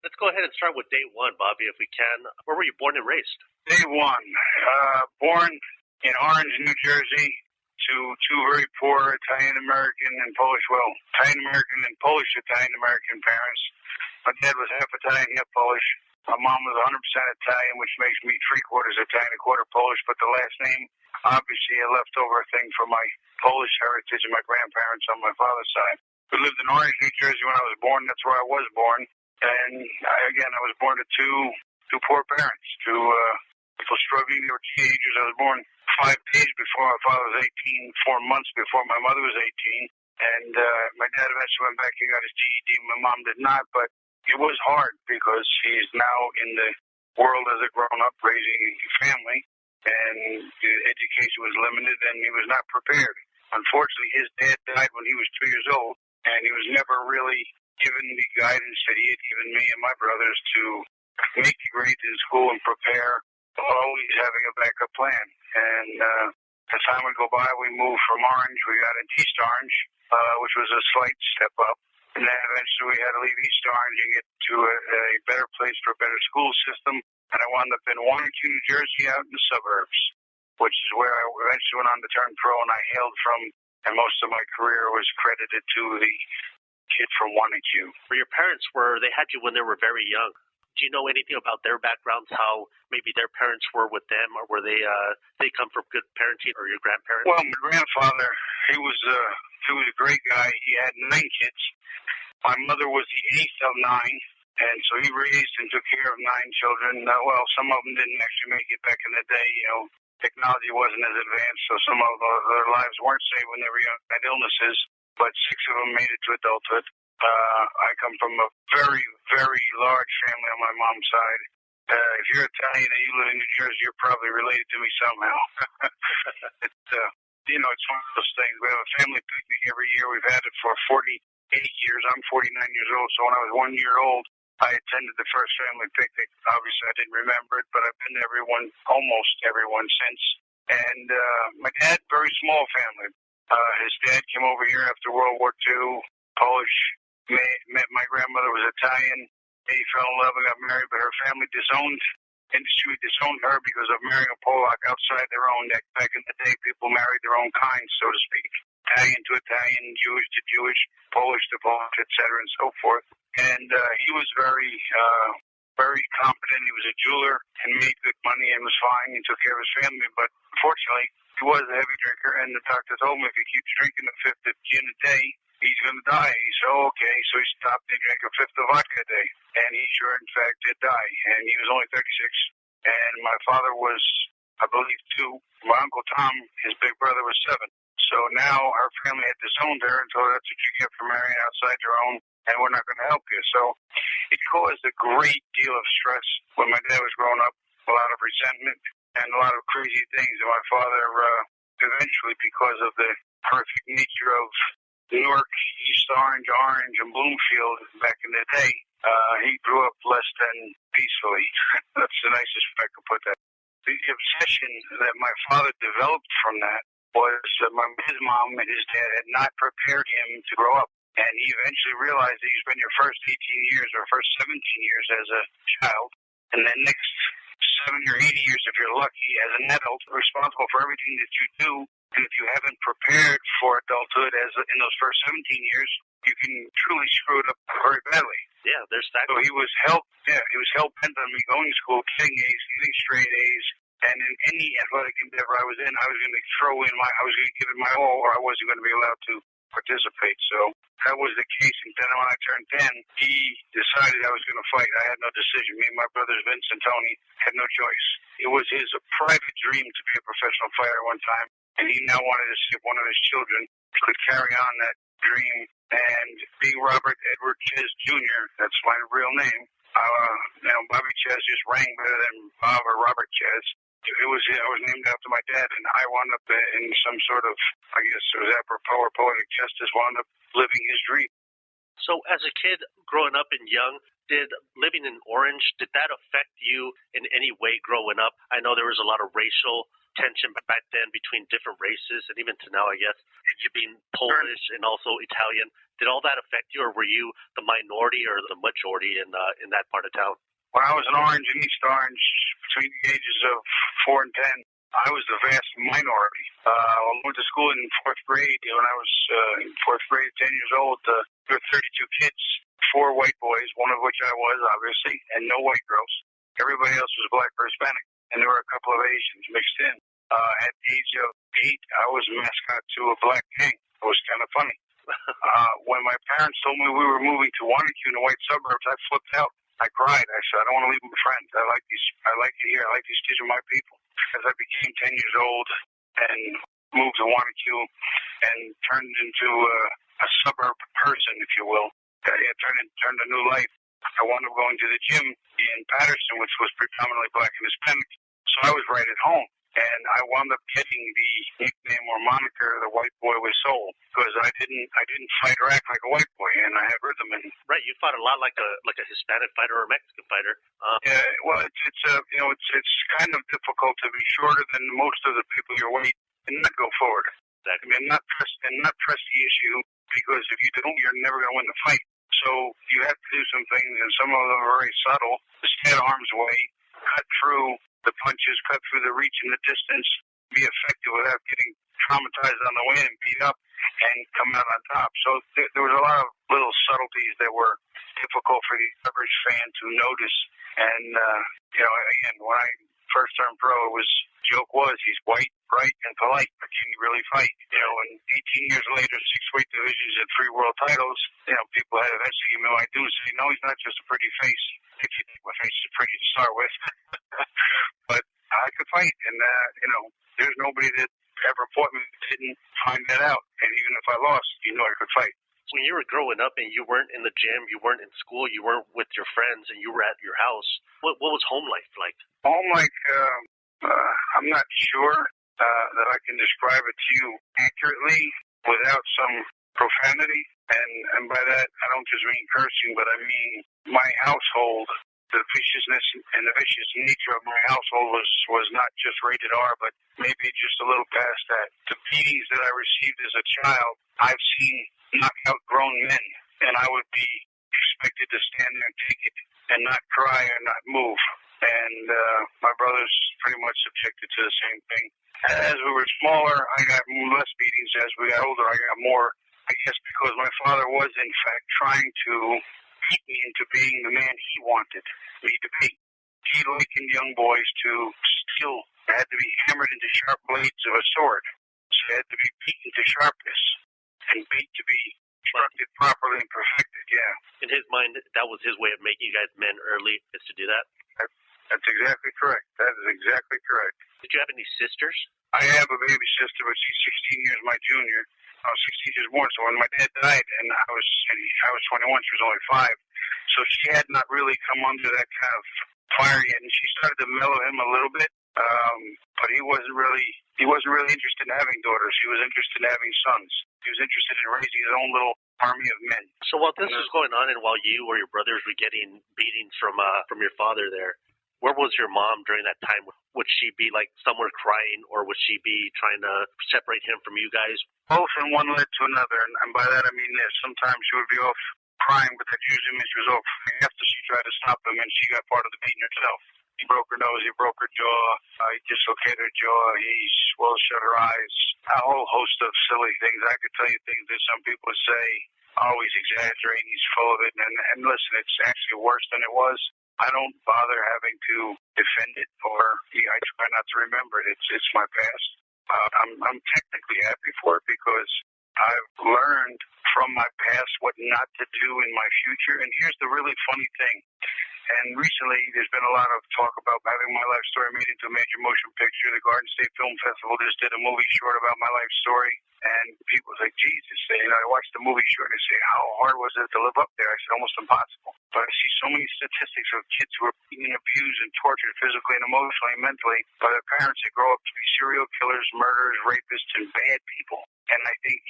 Let's go ahead and start with day one, Bobby, if we can. Where were you born and raised? Day one, born in Orange, New Jersey, to two very poor Italian-American and Italian-American and Polish Italian-American parents. My dad was half Italian, half Polish. My mom was 100% Italian, which makes me three-quarters Italian, a quarter Polish, but the last name, obviously, a leftover thing from my Polish heritage and my grandparents on my father's side. We lived in Orange, New Jersey when I was born. That's where I was born. And I was born to two poor parents, two people struggling. They were teenagers. I was born 5 days before my father was 18, 4 months before my mother was 18. And my dad eventually went back and got his GED. My mom did not, but it was hard because he's now in the world as a grown-up raising a family, and his education was limited, and he was not prepared. Unfortunately, his dad died when he was 2 years old, and he was never really given the guidance that he had given me and my brothers to make the grades in school and prepare, always having a backup plan. And as time would go by, we moved from Orange. We got into East Orange, which was a slight step up. And then eventually we had to leave East Orange and get to a better place for a better school system. And I wound up in Warrington, New Jersey, out in the suburbs, which is where I eventually went on to turn pro, and I hailed from, and most of my career was credited to the kid from Warrington. Where your parents they had you when they were very young. Do you know anything about their backgrounds, how maybe their parents were with them, or were they come from good parenting, or your grandparents? Well, my grandfather, he was a great guy. He had 9 kids. My mother was the 8th of 9, and so he raised and took care of 9 children. Some of them didn't actually make it back in the day. Technology wasn't as advanced, so some of their lives weren't saved when they were young, had illnesses, but 6 of them made it to adulthood. I come from a very, very large family on my mom's side. If you're Italian and you live in New Jersey, you're probably related to me somehow. It's one of those things. We have a family picnic every year. We've had it for 48 years. I'm 49 years old, so when I was 1 year old, I attended the first family picnic. Obviously, I didn't remember it, but I've been to almost everyone since. And my dad, very small family. His dad came over here after World War II, Polish, met my grandmother, was Italian. They fell in love and got married, but her family disowned her because of marrying a Polak outside their own. Back in the day, people married their own kind, so to speak. Italian to Italian, Jewish to Jewish, Polish to Polish, etc., and so forth. And he was very, very competent. He was a jeweler and made good money and was fine and took care of his family. But unfortunately, he was a heavy drinker, and the doctor told him if he keeps drinking a fifth of gin a day, he's going to die. He said, okay. So he stopped and drank a fifth of vodka a day. And he sure, in fact, did die. And he was only 36. And my father was, I believe, 2. My Uncle Tom, his big brother, was 7. So now her family had disowned her and told her, that's what you get for marrying outside your own, and we're not going to help you. So it caused a great deal of stress when my dad was growing up, a lot of resentment and a lot of crazy things. And my father, eventually, because of the horrific nature of Newark, East Orange, and Bloomfield back in the day, he grew up less than peacefully. That's the nicest way I could put that. The obsession that my father developed from that was his mom and his dad had not prepared him to grow up. And he eventually realized that you spend your first 18 years or first 17 years as a child, and then next 70 or 80 years, if you're lucky, as an adult, responsible for everything that you do. And if you haven't prepared for adulthood in those first 17 years, you can truly screw it up very badly. Yeah, there's that. So he was hell-bent on me going to school, getting A's, getting straight A's. And in any athletic endeavor I was in, I was going to I was going to give it my all, or I wasn't going to be allowed to participate. So that was the case. And then when I turned 10, he decided I was going to fight. I had no decision. Me and my brothers, Vince and Tony, had no choice. It was his private dream to be a professional fighter one time, and he now wanted to see if one of his children could carry on that dream. And being Robert Edward Czyz Jr., that's my real name, Bobby Czyz just rang better than Bob or Robert Czyz. I was named after my dad, and I wound up in some sort of, I guess it was apropos or poetic justice, wound up living his dream. So as a kid growing up and young, Did living in Orange, did that affect you in any way growing up? I know there was a lot of racial tension back then between different races, and even to now, I guess, you being Polish and also Italian. Did all that affect you, or were you the minority or the majority in that part of town? When I was in Orange and East Orange, between the ages of 4 and 10, I was the vast minority. I went to school in 4th grade. When I was in 4th grade, 10 years old, there were 32 kids, 4 white boys, one of which I was, obviously, and no white girls. Everybody else was black or Hispanic, and there were a couple of Asians mixed in. At the age of 8, I was mascot to a black gang. It was kind of funny. When my parents told me we were moving to Wanacue in the white suburbs, I flipped out. I cried. I said, I don't want to leave my friends. I like it here. I like these kids are my people. As I became 10 years old and moved to Wanacue and turned into a suburb person, if you will, turned a new life. I wound up going to the gym in Patterson, which was predominantly black and Hispanic. So I was right at home. And I wound up getting the nickname or moniker, the white boy with soul, because I didn't fight or act like a white boy, and I had rhythm. And right, you fought a lot like a Hispanic fighter or a Mexican fighter. Yeah, well, it's kind of difficult to be shorter than most of the people your weight and not go forward. Exactly. And not press the issue, because if you don't, you're never going to win the fight. So you have to do some things, and some of them are very subtle. Stay at arm's way, cut through the punches, cut through the reach and the distance, be effective without getting traumatized on the way and beat up and come out on top. So there was a lot of little subtleties that were difficult for the average fan to notice. And, again, when I first turned pro, joke was he's white, bright, and polite, but can he really fight? And 18 years later, 6 weight divisions and 3 world titles, people had eventually give me my due and say, no, he's not just a pretty face. If you think my face is pretty to start with. But I could fight, and, there's nobody that ever fought me that didn't find that out. And even if I lost, I could fight. When you were growing up and you weren't in the gym, you weren't in school, you weren't with your friends, and you were at your house, what was home life like? Home life, I'm not sure that I can describe it to you accurately without some profanity. And by that, I don't just mean cursing, but I mean my household. The viciousness and the vicious nature of my household was not just rated R, but maybe just a little past that. The beatings that I received as a child, I've seen knock out grown men, and I would be expected to stand there and take it and not cry or not move. And my brothers pretty much subjected to the same thing. As we were smaller, I got less beatings. As we got older, I got more, I guess because my father was, in fact, trying to beat me into being the man he wanted me to be. He likened young boys to steel that had to be hammered into sharp blades of a sword. So it had to be beaten to sharpness and beat to be constructed properly and perfected, yeah. In his mind, that was his way of making you guys men early, is to do that? That's exactly correct. That is exactly correct. Did you have any sisters? I have a baby sister, but she's 16 years my junior. I was 16 years born, so when my dad died, and I was 21, she was only 5. So she had not really come under that kind of fire yet, and she started to mellow him a little bit. But he wasn't really interested in having daughters. He was interested in having sons. He was interested in raising his own little army of men. So while this was going on, and while you or your brothers were getting beatings from your father there, where was your mom during that time? Would she be like somewhere crying, or would she be trying to separate him from you guys? Both, and one led to another, and by that I mean this. Sometimes she would be off crying, but that usually means she was off after she tried to stop him, and she got part of the beating herself. He broke her nose, he broke her jaw, he dislocated her jaw, he shut her eyes, a whole host of silly things. I could tell you things that some people would say, oh, he's exaggerating, he's full of it, and listen, it's actually worse than it was. I don't bother having to defend it, or I try not to remember it. It's my past. I'm technically happy for it because I've learned from my past what not to do in my future. And here's the really funny thing. And recently, there's been a lot of talk about having my life story made into a major motion picture. The Garden State Film Festival just did a movie short about my life story. And people say, Jesus, I watched the movie short and they say, how hard was it to live up there? I said, almost impossible. But I see so many statistics of kids who are being abused and tortured physically and emotionally and mentally by their parents that grow up to be serial killers, murderers, rapists, and bad people. And I think,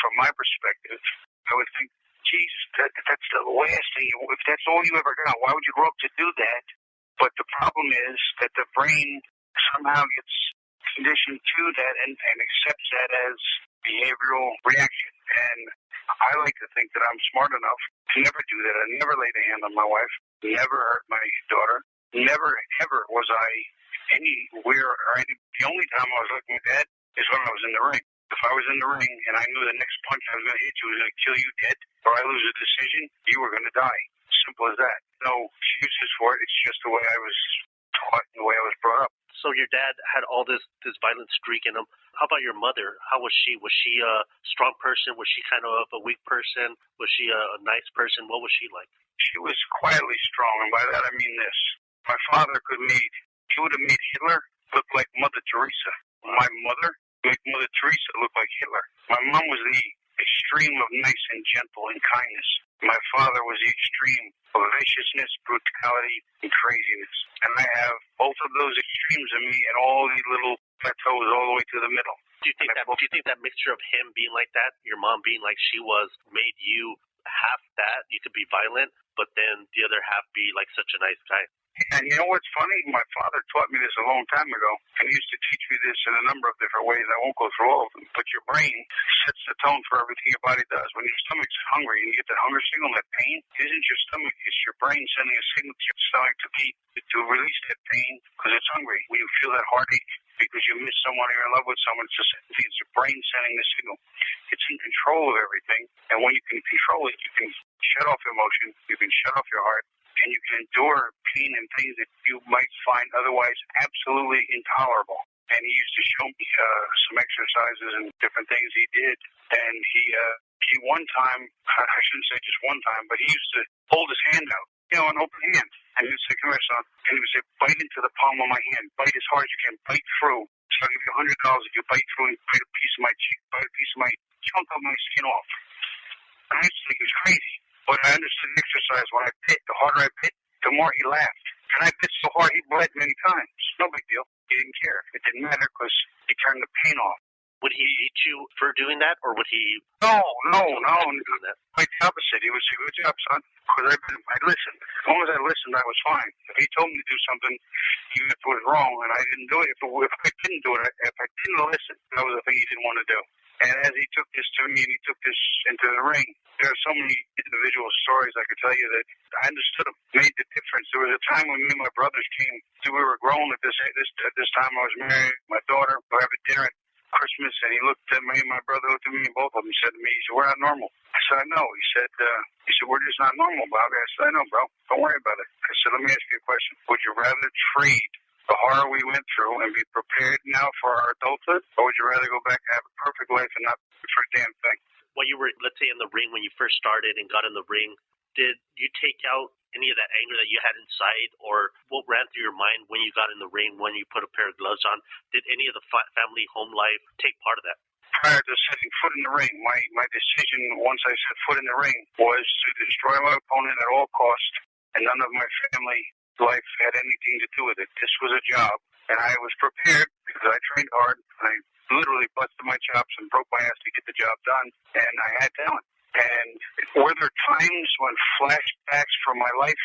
from my perspective, I would think Jesus, that's the last thing. If that's all you ever got, why would you grow up to do that? But the problem is that the brain somehow gets conditioned to that and accepts that as behavioral reaction. And I like to think that I'm smart enough to never do that. I never laid a hand on my wife, never hurt my daughter, never, ever was I anywhere or any. The only time I was like my dad is when I was in the ring. If I was in the ring and I knew the next punch I was going to hit you was going to kill you dead, or I lose a decision, you were going to die. Simple as that. No excuses for it. It's just the way I was taught and the way I was brought up. So your dad had all this violent streak in him. How about your mother? How was she? Was she a strong person? Was she kind of a weak person? Was she a nice person? What was she like? She was quietly strong, and by that I mean this. My father he would have made Hitler look like Mother Teresa. My mother made Mother Teresa look like Hitler. My mom was the extreme of nice and gentle and kindness. My father was the extreme of viciousness, brutality, and craziness. And I have both of those extremes in me and all these little plateaus all the way to the middle. Do you think that mixture of him being like that, your mom being like she was, made you half that? You could be violent, but then the other half be like such a nice guy. And you know what's funny? My father taught me this a long time ago, and he used to teach me this in a number of different ways. I won't go through all of them, but your brain sets the tone for everything your body does. When your stomach's hungry and you get that hunger signal, that pain, it isn't your stomach, it's your brain sending a signal to your stomach to release that pain because it's hungry. When you feel that heartache because you miss someone or you're in love with someone, it's your brain sending the signal. It's in control of everything, and when you can control it, you can shut off emotion, you can shut off your heart, and you can endure pain and things that you might find otherwise absolutely intolerable. And he used to show me some exercises and different things he did. And he one time, I shouldn't say just one time, but he used to hold his hand out, an open hand. And he would say, come here, son. And he would say, bite into the palm of my hand. Bite as hard as you can. Bite through. So I'll give you $100 if you bite through and bite a piece of my cheek, bite a piece of my chunk of my skin off. And I used to think he was crazy. But I understood the exercise. When I bit, the harder I bit, the more he laughed. And I bit so hard, he bled many times. No big deal. He didn't care. It didn't matter because he turned the pain off. Would he beat you for doing that, or would he? No. Quite the opposite. He would say, good job, son. Because I listened. As long as I listened, I was fine. If he told me to do something, even if it was wrong, and I didn't do it, if I didn't do it, if I didn't listen, that was the thing he didn't want to do. And as he took this to me and he took this into the ring, there are so many individual stories I could tell you that I understood him, made the difference. There was a time when me and my brothers came, we were grown at this time. I was married, my daughter, we were having dinner at Christmas, and he looked at me and my brother looked at me, and both of them said to me, he said, we're not normal. I said, I know. He said, we're just not normal, Bob. I said, I know, bro. Don't worry about it. I said, let me ask you a question. Would you rather trade the horror we went through and be prepared now for our adulthood, or would you rather go back and have a perfect life and not for a damn thing? When you were, let's say, in the ring, when you first started and got in the ring, did you take out any of that anger that you had inside, or what ran through your mind when you got in the ring, when you put a pair of gloves on? Did any of the family home life take part of that? Prior to setting foot in the ring, my decision once I set foot in the ring was to destroy my opponent at all costs, and none of my family life had anything to do with it. This was a job, and I was prepared because I trained hard. I literally busted my chops and broke my ass to get the job done, and I had talent. And were there times when flashbacks from my life,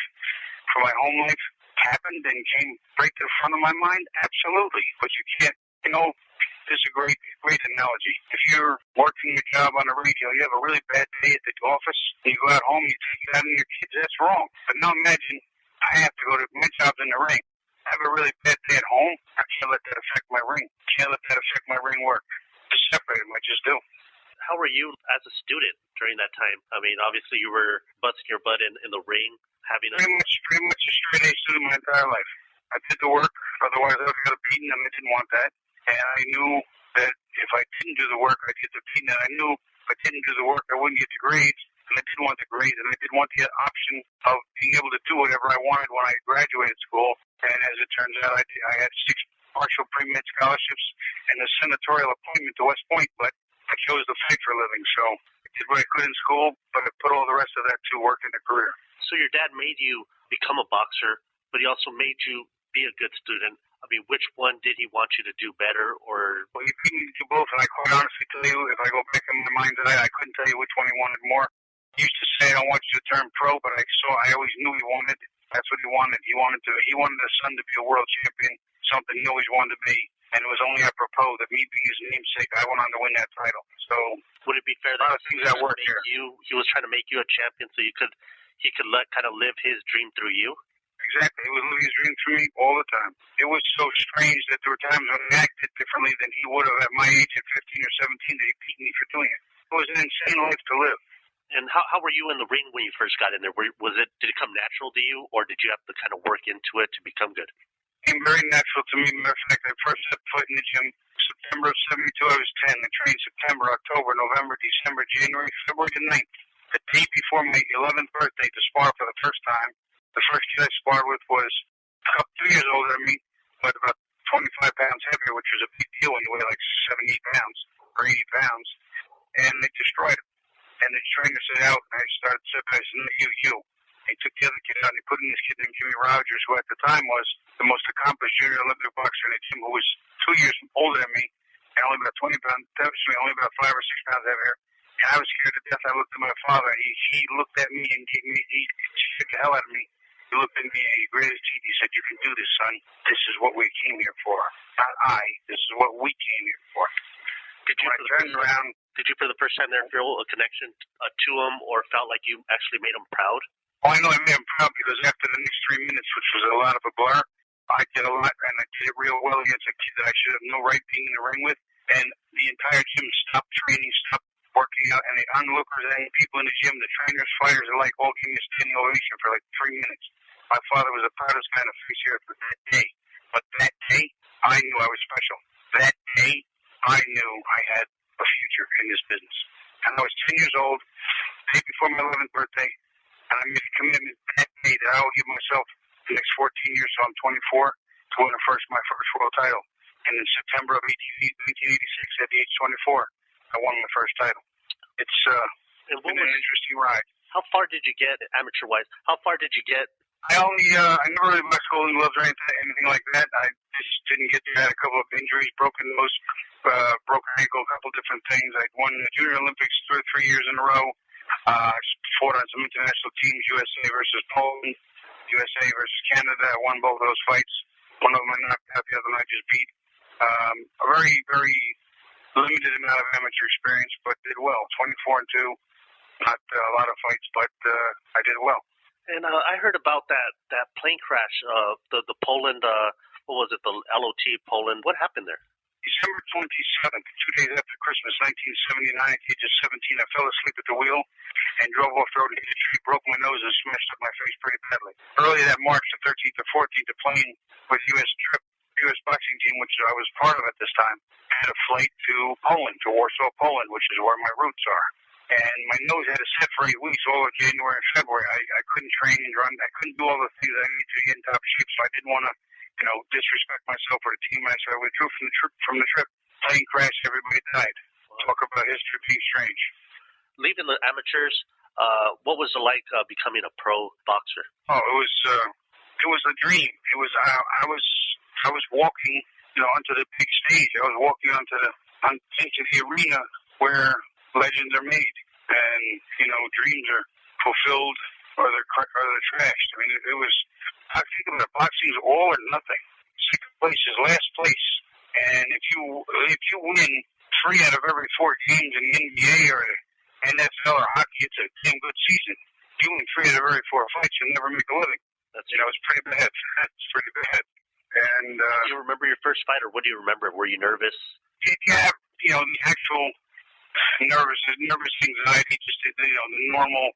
from my home life, happened and came right to the front of my mind? Absolutely. But you can't, this is a great analogy. If you're working your job on the radio, you have a really bad day at the office, and you go out home, you take it out on your kids, that's wrong. But now imagine I have to go to my job's in the ring. I have a really bad day at home. I can't let that affect my ring. Can't let that affect my ring work. Just separate them. I just do. How were you as a student during that time? I mean, obviously you were busting your butt in the ring, having pretty much a straight A student my entire life. I did the work, otherwise I would have got a beating, and I didn't want that. And I knew that if I didn't do the work, I'd get the beating, and I knew if I didn't do the work, I wouldn't get the grades. And I didn't want the grades, and I didn't want the option of being able to do whatever I wanted when I graduated school. And as it turns out, I had 6 partial pre-med scholarships and a senatorial appointment to West Point, but I chose to fight for a living. So I did what I could in school, but I put all the rest of that to work in a career. So your dad made you become a boxer, but he also made you be a good student. I mean, which one did he want you to do better? Or Well, he made me do both, and I quite honestly tell you, if I go back in my mind's eye, I couldn't tell you which one he wanted more. He used to say, "I don't want you to turn pro," but I always knew he wanted. That's what he wanted. He wanted his son to be a world champion, something he always wanted to be. And it was only apropos that me being his namesake, I went on to win that title. So would it be fair that he was trying to make you a champion so he could kind of live his dream through you? Exactly. He was living his dream through me all the time. It was so strange that there were times when I acted differently than he would have at my age at 15 or 17 that he beat me for doing it. It was an insane life to live. And how were you in the ring when you first got in there? Did it come natural to you, or did you have to kind of work into it to become good? It came very natural to me. Matter of fact, I first set foot in the gym September of 72. I was 10. I trained September, October, November, December, January, February the 9th. The day before my 11th birthday to spar for the first time. The first kid I sparred with was a couple 2 years older than me, but about 25 pounds heavier, which was a big deal when you weigh like 70 pounds or 80 pounds. And they destroyed him. And the trainer said out, and I started to say, "No, you." He took the other kid out, and he put in this kid named Jimmy Rogers, who at the time was the most accomplished junior Olympic boxer in the gym, who was 2 years older than me, and only about 20 pounds, only about 5 or 6 pounds heavier. And I was scared to death. I looked at my father, and he looked at me and he scared the hell out of me. He looked at me and he gritted his teeth. He said, "You can do this, son. This is what we came here for. Not I. This is what we came here for." Did you for the first time there feel a connection to him, or felt like you actually made him proud? Oh, I know I made him proud because after the next 3 minutes, which was a lot of a blur, I did a lot, and I did it real well against a kid that I should have no right being in the ring with. And the entire gym stopped training, stopped working out, and the onlookers and people in the gym, the trainers, fighters alike, all gave me a standing ovation for like 3 minutes. My father was the proudest kind of face here for that day. But that day, I knew I was special. That day, I knew I had a future in this business. And I was 10 years old, the day before my 11th birthday, and I made a commitment that day that I will give myself the next 14 years, so I'm 24, to win my first world title. And in September of 1986, at the age 24, I won my first title. It's been an interesting ride. How far did you get, amateur-wise? How far did you get? I never really boxed Golden Gloves or anything like that. I just didn't get there. I had a couple of injuries, broken nose, broken ankle, a couple of different things. I won the Junior Olympics 2 or 3 years in a row. I fought on some international teams, USA versus Poland, USA versus Canada. I won both of those fights. One of them I knocked out, the other one I just beat. A very, very limited amount of amateur experience, but did well. 24-2. Not a lot of fights, but I did well. And I heard about that plane crash, the Poland, what was it, the LOT Poland. What happened there? December 27th, 2 days after Christmas, 1979, at the age of 17, I fell asleep at the wheel and drove off the road into a tree, broke my nose, and smashed up my face pretty badly. Early that March, the 13th or 14th, a plane with U.S. boxing team, which I was part of at this time, had a flight to Poland, to Warsaw, Poland, which is where my roots are. And my nose had a set for 8 weeks, all of January and February. I couldn't train and run. I couldn't do all the things I needed to get in top shape, so I didn't want to, disrespect myself or the team. So I withdrew from the trip. Plane crash, everybody died. Wow. Talk about history being strange. Leaving the amateurs, what was it like becoming a pro boxer? Oh, it was a dream. It was I was walking, onto the big stage. I was walking into the arena where legends are made, and dreams are fulfilled or they're trashed. I mean, it was. I think about it, boxing's all or nothing. Second place is last place, and if you win 3 out of every 4 games in the NBA or NFL or hockey, it's a damn good season. If you win 3 out of every 4 fights, you'll never make a living. It's pretty bad. It's pretty bad. And do you remember your first fight, or what do you remember? Were you nervous? Yeah, the actual nervous anxiety, just the normal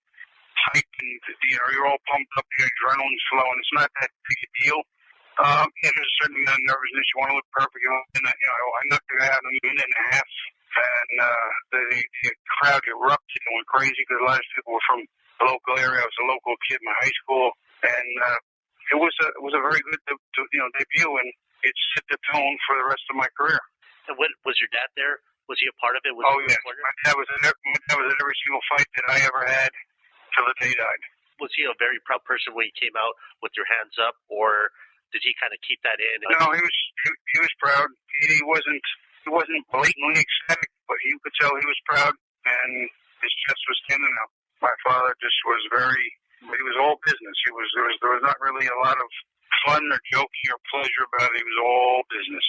hype, and you're all pumped up, your adrenaline's flowing. It's not that big a deal. There's a certain amount of nervousness. You want to look perfect. And I knocked the guy out in a minute and a half, and the crowd erupted and went crazy because a lot of people were from the local area. I was a local kid in my high school, and it was a very good debut, and it set the tone for the rest of my career. And what was your dad there? Was he a part of it? Yes. My dad was at every single fight that I ever had till the day he died. Was he a very proud person when he came out with your hands up, or did he kind of keep that in? No, he was proud. He wasn't blatantly ecstatic, but you could tell he was proud, and his chest was standing out. My father just was he was all business. There was not really a lot of fun or joking or pleasure about it. He was all business.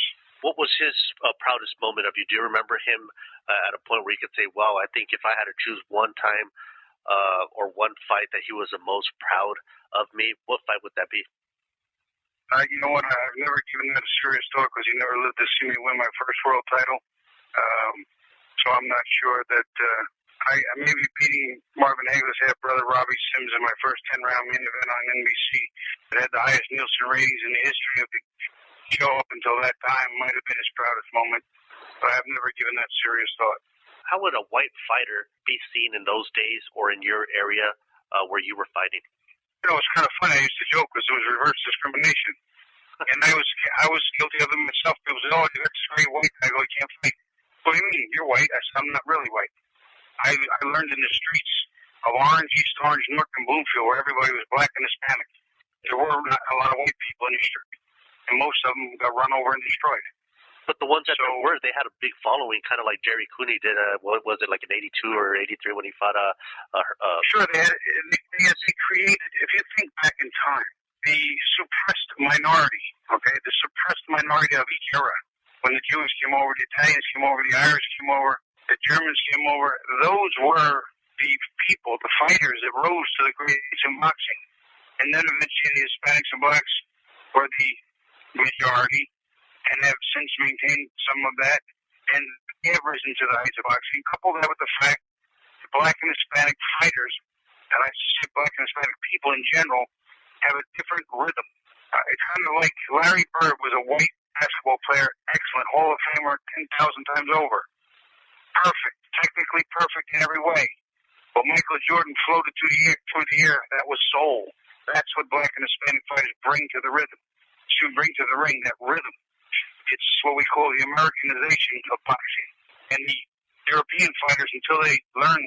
What was his proudest moment of you? Do you remember him at a point where you could say, wow, I think if I had to choose one time or one fight that he was the most proud of me, what fight would that be? You know what? I've never given that a serious thought because he never lived to see me win my first world title. So I'm not sure that I may be beating Marvin Hagler's half-brother Robbie Sims in my first 10-round main event on NBC that had the highest Nielsen ratings in the history of the show up until that time. Might have been his proudest moment, but I've never given that serious thought. How would a white fighter be seen in those days or in your area where you were fighting? You know, it's kind of funny. I used to joke because it was reverse discrimination. And I was guilty of it myself. People said, oh, you're this great white guy. I go, I can't fight. What do you mean? You're white? I said, I'm not really white. I learned in the streets of Orange, East Orange, Newark, and Bloomfield, where everybody was black and Hispanic. There were not a lot of white people in the street. And most of them got run over and destroyed. But the ones that there were, they had a big following, kind of like Jerry Cooney did. What was it, like in '82 or '83 when he fought? Sure, they created. If you think back in time, the suppressed minority, the suppressed minority of each era, when the Jews came over, the Italians came over, the Irish came over, the Germans came over. Those were the people, the fighters that rose to the greatest in boxing, and then eventually the Hispanics and blacks were the majority. And have since maintained some of that, and they have risen to the heights of boxing. Couple that with the fact that black and Hispanic fighters, and I say black and Hispanic people in general, have a different rhythm. It's kind of like Larry Bird was a white basketball player, excellent, Hall of Famer 10,000 times over. Perfect, technically perfect in every way. But Michael Jordan floated through the air, that was soul. That's what black and Hispanic fighters bring to the rhythm. To bring to the ring, that rhythm. It's what we call the Americanization of boxing. And the European fighters, until they learn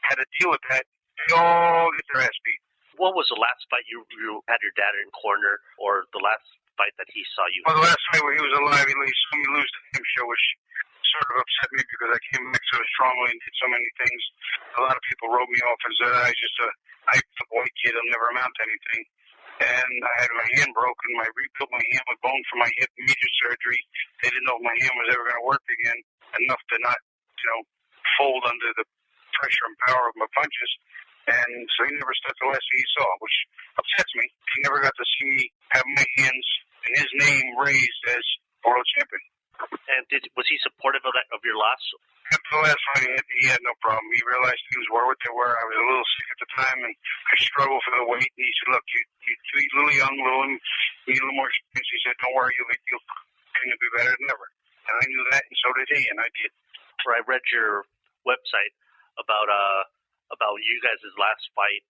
how to deal with that, they all get their ass beat. What was the last fight you had your dad in corner, or the last fight that he saw you? Well, the last fight where he was alive, he saw me lose the damn show, which sort of upset me because I came back so strongly and did so many things. A lot of people wrote me off and said, I a white kid, I'll never amount to anything. And I had my hand broken. I rebuilt my hand with bone from my hip, major surgery. They didn't know if my hand was ever going to work again, enough to not, fold under the pressure and power of my punches. And so he never stepped the last thing he saw, which upsets me. He never got to see me have my hands and his name raised as world champion. And was he supportive of your loss? After the last fight, he had no problem. He realized things were what they were. I was a little sick at the time, and I struggled for the weight. And he said, look, you're a little young, you need a little more experience. He said, don't worry, you'll be better than ever. And I knew that, and so did he, and I did. I read your website about you guys' last fight,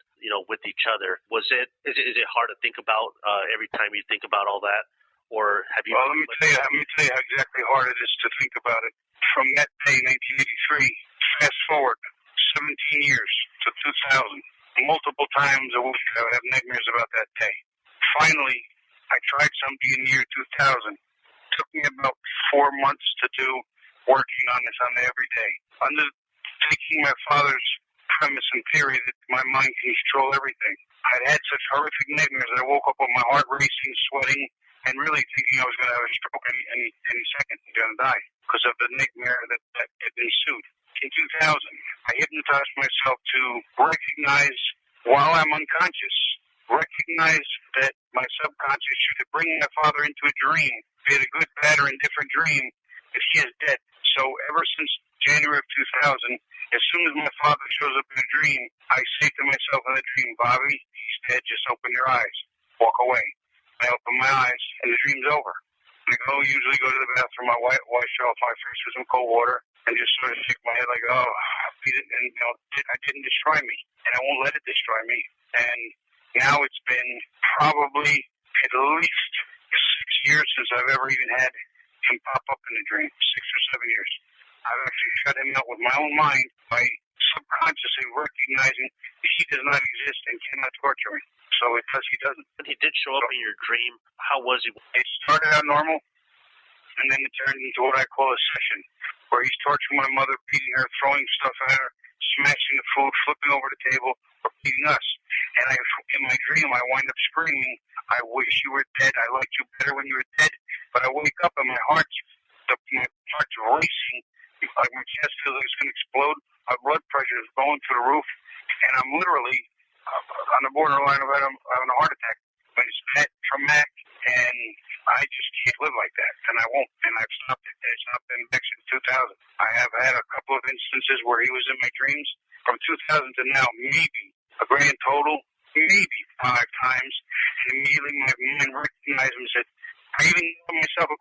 with each other. Is it hard to think about every time you think about all that? Or have you? Well, let me tell you how exactly hard it is to think about it. From that day, 1983, fast forward 17 years to 2000, multiple times a week I would have nightmares about that day. Finally, I tried something in the year 2000. It took me about 4 months to do, working on this on every day. Undertaking my father's premise and theory that my mind can control everything. I'd had such horrific nightmares that I woke up with my heart racing, sweating, and really thinking I was going to have a stroke any second and going to die because of the nightmare that had ensued. In 2000, I hypnotized myself to recognize, while I'm unconscious, recognize that my subconscious should bring my father into a dream, be it a good, bad, or indifferent dream, if he is dead. So ever since January of 2000, as soon as my father shows up in a dream, I say to myself in the dream, Bobby, he's dead, just open your eyes, walk away. I open my eyes, and the dream's over. And I usually go to the bathroom, I wash off my face with some cold water, and just sort of shake my head like, oh, it didn't destroy me, and I won't let it destroy me. And now it's been probably at least 6 years since I've ever even had him pop up in a dream, 6 or 7 years. I've actually shut him out with my own mind by subconsciously recognizing that he does not exist and cannot torture me. So because he doesn't. When he did show up in your dream, how was he? It started out normal, and then it turned into what I call a session, where he's torturing my mother, beating her, throwing stuff at her, smashing the food, flipping over the table, or beating us. And in my dream, I wind up screaming, "I wish you were dead. I liked you better when you were dead." But I wake up and my heart's racing, like my chest feels like it's going to explode. My blood pressure is going through the roof, and I'm literally on the borderline of having a heart attack. But it's that traumatic, and I just can't live like that, and I won't. And I've stopped it. It's not been back since 2000. I have had a couple of instances where he was in my dreams from 2000 to now, maybe a grand total, maybe 5 times, and immediately my mind recognized him and said, I even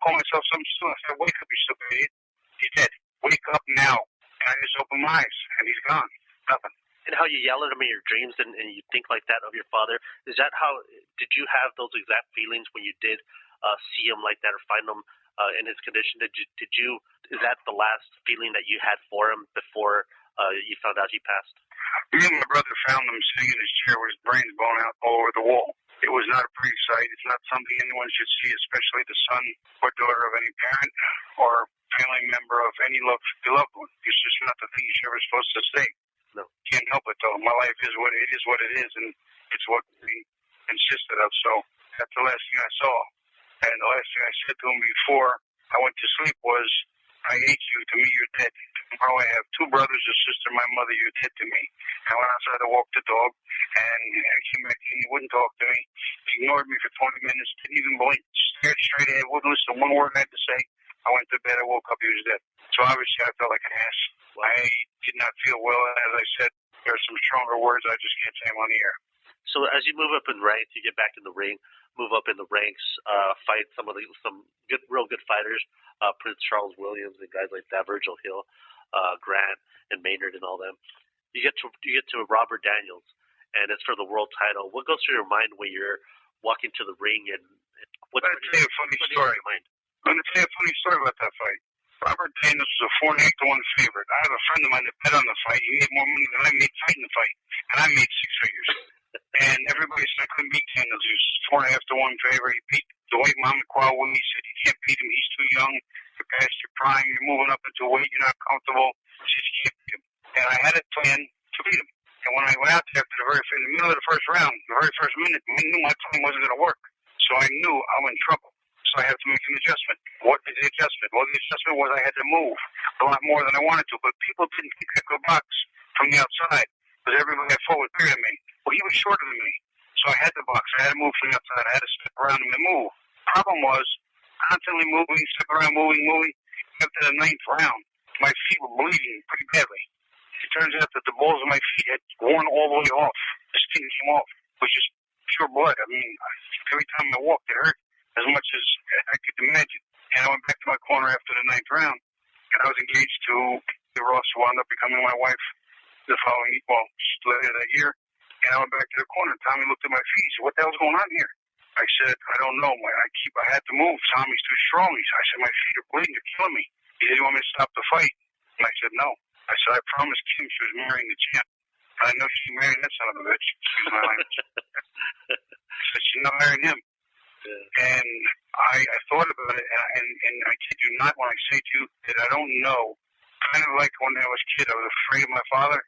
call myself something stupid. I said, "Wake up, you stupid idiot. He's dead. Wake up now." And I just opened my eyes, and he's gone. Nothing. And how you yell at him in your dreams and you think like that of your father, is that how, did you have those exact feelings when you did see him like that or find him in his condition? Is that the last feeling that you had for him before you found out he passed? Me and my brother found him sitting in his chair with his brains blown out all over the wall. It was not a pretty sight. It's not something anyone should see, especially the son or daughter of any parent or family member of any beloved one. It's just not the thing you're ever supposed to say. No. Can't help it, though. My life is what it is, and it's what we insisted of. So that's the last thing I saw. And the last thing I said to him before I went to sleep was, "I hate you. To me, you're dead. Tomorrow I have 2 brothers and sister. My mother, you're dead to me." I went outside to walk the dog, and I came back and he wouldn't talk to me. He ignored me for 20 minutes, didn't even blink, stared straight ahead, wouldn't listen to one word I had to say. I went to bed, I woke up, he was dead. So obviously I felt like an ass. I did not feel well. As I said, there are some stronger words I just can't say them on the air. So as you move up in ranks, you get back in the ring, move up in the ranks, fight some real good fighters, Prince Charles Williams and guys like that, Virgil Hill, Grant and Maynard and all them. You get to Robert Daniels, and it's for the world title. What goes through your mind when you're walking to the ring, and I'm going to tell you a funny story. I'm going to tell you a funny story about that fight. Robert Daniels was a 4.5-1 favorite. I have a friend of mine that bet on the fight. He made more money than I made fighting the fight, and I made 6 figures. And everybody said I couldn't beat Daniels. He was 4.5-1 favorite. He beat Dwight Mamaqua. He said you can't beat him. He's too young. You're past your prime. You're moving up into a weight you're not comfortable. He said you can't beat him. And I had a plan to beat him. And when I went out there in the middle of the first round, the very first minute, I knew my plan wasn't going to work. So I knew I was in trouble. So I had to make an adjustment. What is the adjustment? Well, the adjustment was I had to move a lot more than I wanted to. But people didn't think I could box from the outside because everybody I fought was bigger than me. Well, he was shorter than me. So I had to box. I had to move from the outside. I had to step around him and move. Problem was, constantly moving, step around, moving. After the 9th round, my feet were bleeding pretty badly. It turns out that the balls of my feet had worn all the way off. The skin came off. It was just pure blood. I mean, every time I walked, it hurt as much as I could imagine. And I went back to my corner after the 9th round, and I was engaged to Ross, who wound up becoming my wife the following, later that year. And I went back to the corner. Tommy looked at my feet. He said, "What the hell's going on here?" I said, "I don't know. I had to move. Tommy's too strong." I said, "My feet are bleeding. They're killing me." He said, "You want me to stop the fight?" And I said, "No." I said, "I promised Kim she was marrying the champ. And I know she married that son of a bitch." Excuse my language. I said, "She's not marrying him." And I thought about it, and I kid you not when I say to you that I don't know. Kind of like when I was a kid, I was afraid of my father.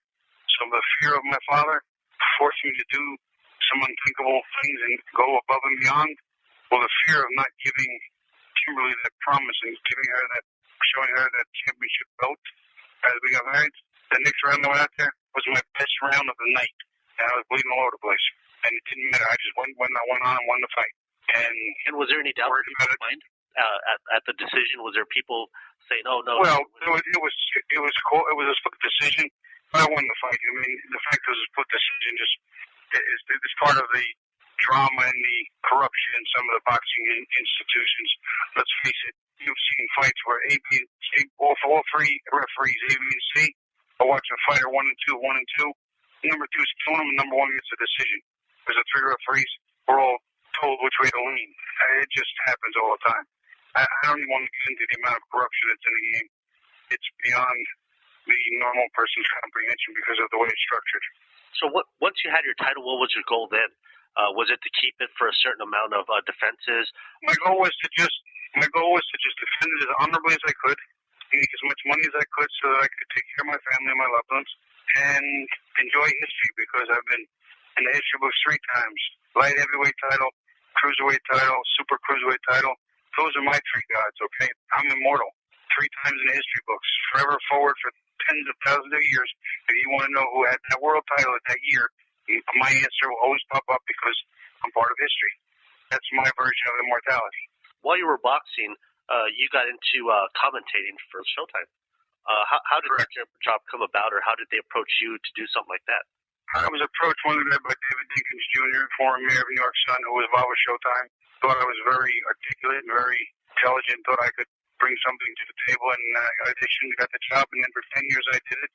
So the fear of my father forced me to do some unthinkable things and go above and beyond. Well, the fear of not giving Kimberly that promise and showing her that championship belt as we got married. The next round I went out there was my best round of the night, and I was bleeding all over the place. And it didn't matter. I just went on and won the fight. And was there any doubt in your mind at the decision? Was there people saying, "Oh no"? Well, it was a split decision. But I won the fight. I mean, the fact it was a split decision is part of the drama and the corruption in some of the boxing institutions. Let's face it. You've seen fights where all 3 referees, A, B, and C, are watching fighter 1 and 2. Number 2 is killing them, and number 1 gets a decision. Because the 3 referees were all told which way to lean. It just happens all the time. I don't even want to get into the amount of corruption that's in the game. It's beyond the normal person's comprehension because of the way it's structured. So once you had your title, what was your goal then? Was it to keep it for a certain amount of defenses? My goal was to just defend it as honorably as I could, make as much money as I could so that I could take care of my family and my loved ones, and enjoy history, because I've been in the history books 3 times. Light heavyweight title, cruiserweight title, super cruiserweight title. Those are my 3 gods, okay? I'm immortal. 3 times in the history books. Forever forward for tens of thousands of years. If you want to know who had that world title at that year, my answer will always pop up, because I'm part of history. That's my version of immortality. While you were boxing, you got into commentating for Showtime. How did that job come about, or how did they approach you to do something like that? I was approached one day by David Dinkins Jr., former mayor of New York Sun, who was involved with Showtime. Thought I was very articulate and very intelligent, thought I could bring something to the table, and I auditioned, got the job, and then for 10 years I did it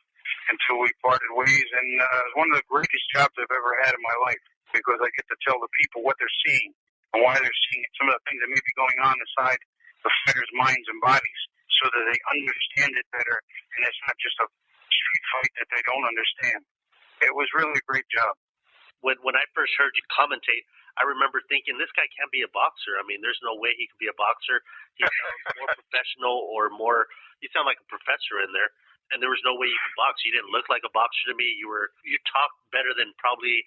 until we parted ways. And it was one of the greatest jobs I've ever had in my life, because I get to tell the people what they're seeing and why they're seeing it, some of the things that may be going on inside the fighters' minds and bodies, so that they understand it better, and it's not just a street fight that they don't understand. It was really a great job. When I first heard you commentate, I remember thinking, this guy can't be a boxer. I mean, there's no way he could be a boxer. He sounds more professional, or more, you sound like a professor in there, and there was no way you could box. You didn't look like a boxer to me. You talked better than probably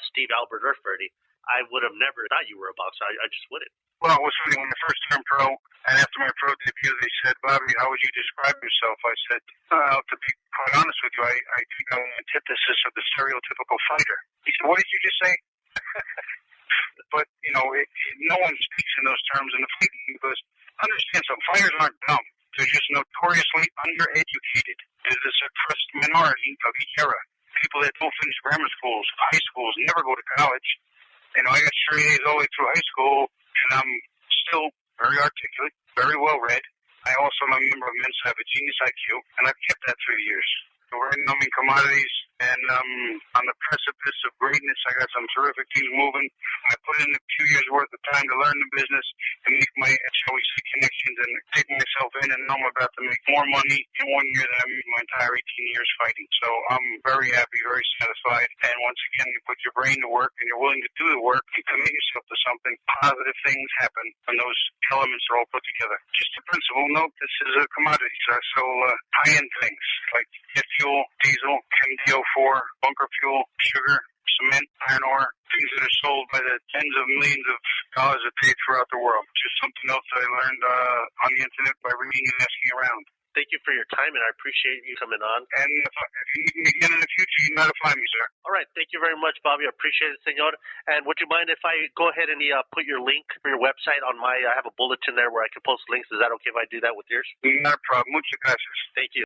Steve Albert or Freddie. I would have never thought you were a boxer. I just wouldn't. Well, it was funny. When I first turned pro, and after my pro debut, they said, Bobby, how would you describe yourself? I said, to be quite honest with you, I think I'm an antithesis of the stereotypical fighter. He said, what did you just say? But, no one speaks in those terms in the fighting, because understand something, fighters aren't dumb. They're just notoriously undereducated. They're the suppressed minority of each era. People that don't finish grammar schools, high schools, never go to college. I got straight A's all the way through high school, and I'm still very articulate, very well read. I also am a member of Men's Have a Genius IQ, and I've kept that through the years. Right now I'm in commodities, and on the precipice of greatness. I got some terrific things moving. I put in a few years' worth of time to learn the business and make my, shall we say, connections, and take myself in, and now I'm about to make more money in 1 year than I made my entire 18 years fighting. So I'm very happy, very satisfied. And once again, you put your brain to work and you're willing to do the work, you commit yourself to something, positive things happen when those elements are all put together. Just a principle note, this is a commodity, so I sell high-end things like jet fuel, diesel, Chem DO4, bunker fuel, sugar, cement, iron ore, things that are sold by the tens of millions of dollars a day throughout the world. Just something else that I learned on the internet by reading and asking around. Thank you for your time, and I appreciate you coming on. And if you need me again in the future, you know how to find me, sir. All right. Thank you very much, Bobby. I appreciate it, senor. And would you mind if I go ahead and put your link for your website on I have a bulletin there where I can post links. Is that okay if I do that with yours? Not a problem. Muchas gracias. Thank you.